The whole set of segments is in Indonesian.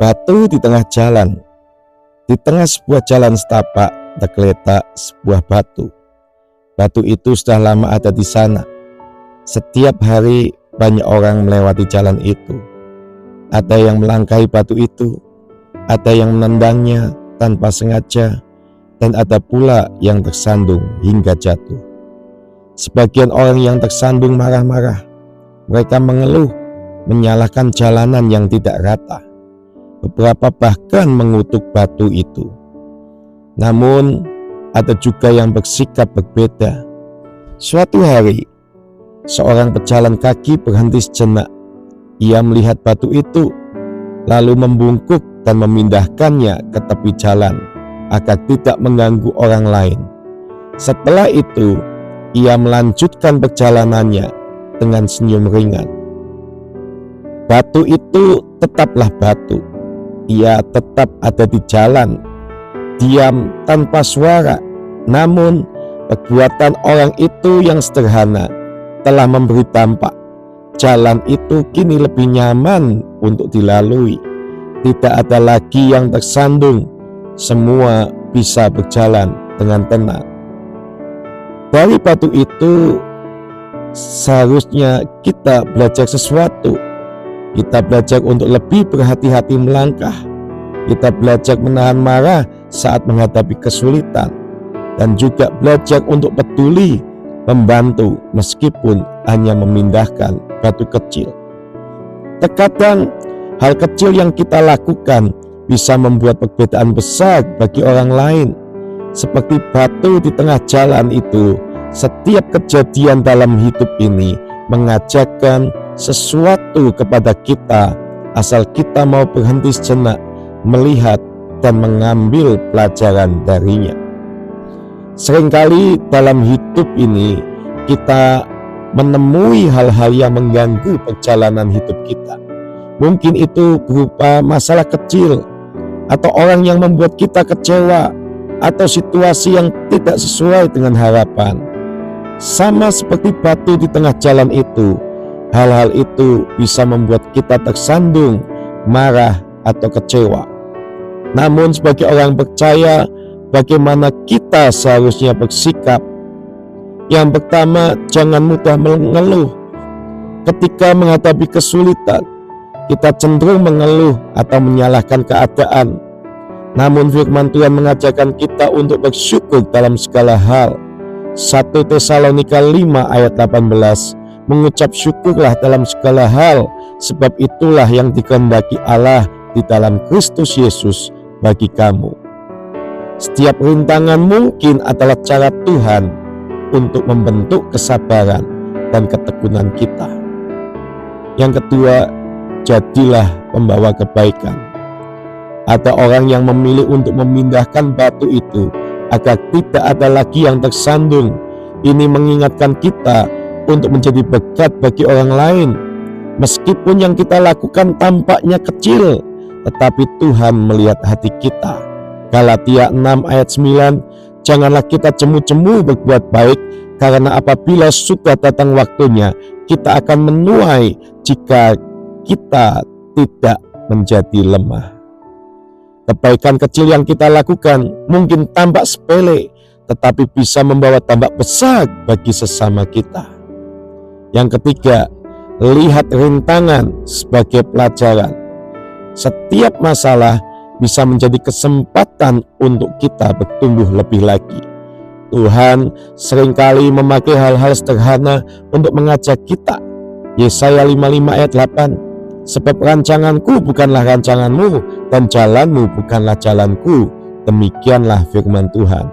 Batu di tengah jalan. Di tengah sebuah jalan setapak tergeletak sebuah batu. Batu itu sudah lama ada di sana. Setiap hari banyak orang melewati jalan itu. Ada yang melangkahi batu itu, ada yang menendangnya tanpa sengaja, dan ada pula yang tersandung hingga jatuh. Sebagian orang yang tersandung marah-marah. Mereka mengeluh, menyalahkan jalanan yang tidak rata. Beberapa bahkan mengutuk batu itu. Namun, ada juga yang bersikap berbeda. Suatu hari, seorang pejalan kaki berhenti sejenak. Ia melihat batu itu, lalu membungkuk dan memindahkannya ke tepi jalan agar tidak mengganggu orang lain. Setelah itu, ia melanjutkan perjalanannya dengan senyum ringan. Batu itu tetaplah batu. Ia tetap ada di jalan, diam tanpa suara. Namun, perbuatan orang itu yang sederhana telah memberi dampak. Jalan itu kini lebih nyaman untuk dilalui. Tidak ada lagi yang tersandung. Semua bisa berjalan dengan tenang. Dari batu itu, seharusnya kita belajar sesuatu. Kita belajar untuk lebih berhati-hati melangkah. Kita belajar menahan marah saat menghadapi kesulitan. Dan juga belajar untuk peduli, membantu meskipun hanya memindahkan batu kecil. Terkadang hal kecil yang kita lakukan bisa membuat perbedaan besar bagi orang lain. Seperti batu di tengah jalan itu, setiap kejadian dalam hidup ini mengajarkan sesuatu kepada kita, asal kita mau berhenti sejenak, melihat dan mengambil pelajaran darinya. Seringkali dalam hidup ini kita menemui hal-hal yang mengganggu perjalanan hidup kita. Mungkin itu berupa masalah kecil, atau orang yang membuat kita kecewa, atau situasi yang tidak sesuai dengan harapan. Sama seperti batu di tengah jalan itu, hal-hal itu bisa membuat kita tersandung, marah, atau kecewa. Namun sebagai orang percaya, bagaimana kita seharusnya bersikap? Yang pertama, jangan mudah mengeluh. Ketika menghadapi kesulitan, kita cenderung mengeluh atau menyalahkan keadaan. Namun firman Tuhan mengajarkan kita untuk bersyukur dalam segala hal. 1 Tesalonika 5 ayat 18, mengucap syukurlah dalam segala hal, sebab itulah yang dikehendaki Allah di dalam Kristus Yesus bagi kamu. Setiap rintangan mungkin adalah cara Tuhan untuk membentuk kesabaran dan ketekunan kita. Yang kedua, jadilah pembawa kebaikan. Ada orang yang memilih untuk memindahkan batu itu agar tidak ada lagi yang tersandung. Ini mengingatkan kita untuk menjadi berkat bagi orang lain. Meskipun yang kita lakukan tampaknya kecil, tetapi Tuhan melihat hati kita. Galatia 6 ayat 9, janganlah kita jemu-jemu berbuat baik, karena apabila sudah datang waktunya, kita akan menuai jika kita tidak menjadi lemah. Kebaikan kecil yang kita lakukan mungkin tampak sepele, tetapi bisa membawa dampak besar bagi sesama kita. Yang ketiga, lihat rintangan sebagai pelajaran. Setiap masalah bisa menjadi kesempatan untuk kita bertumbuh lebih lagi. Tuhan seringkali memakai hal-hal sederhana untuk mengajak kita. Yesaya 55 ayat 8, sebab rancanganku bukanlah rancanganmu, dan jalanmu bukanlah jalanku. Demikianlah firman Tuhan.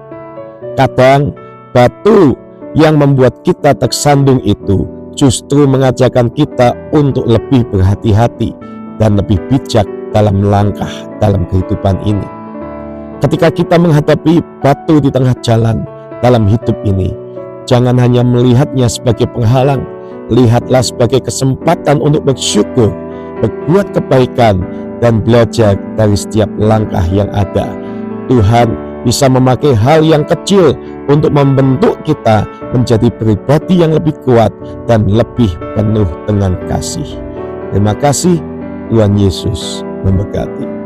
Kadang batu yang membuat kita tersandung itu justru mengajarkan kita untuk lebih berhati-hati dan lebih bijak dalam melangkah dalam kehidupan ini. Ketika kita menghadapi batu di tengah jalan dalam hidup ini, jangan hanya melihatnya sebagai penghalang, lihatlah sebagai kesempatan untuk bersyukur, berbuat kebaikan, dan belajar dari setiap langkah yang ada. Tuhan bisa memakai hal yang kecil untuk membentuk kita menjadi pribadi yang lebih kuat dan lebih penuh dengan kasih. Terima kasih, Tuhan Yesus memberkati.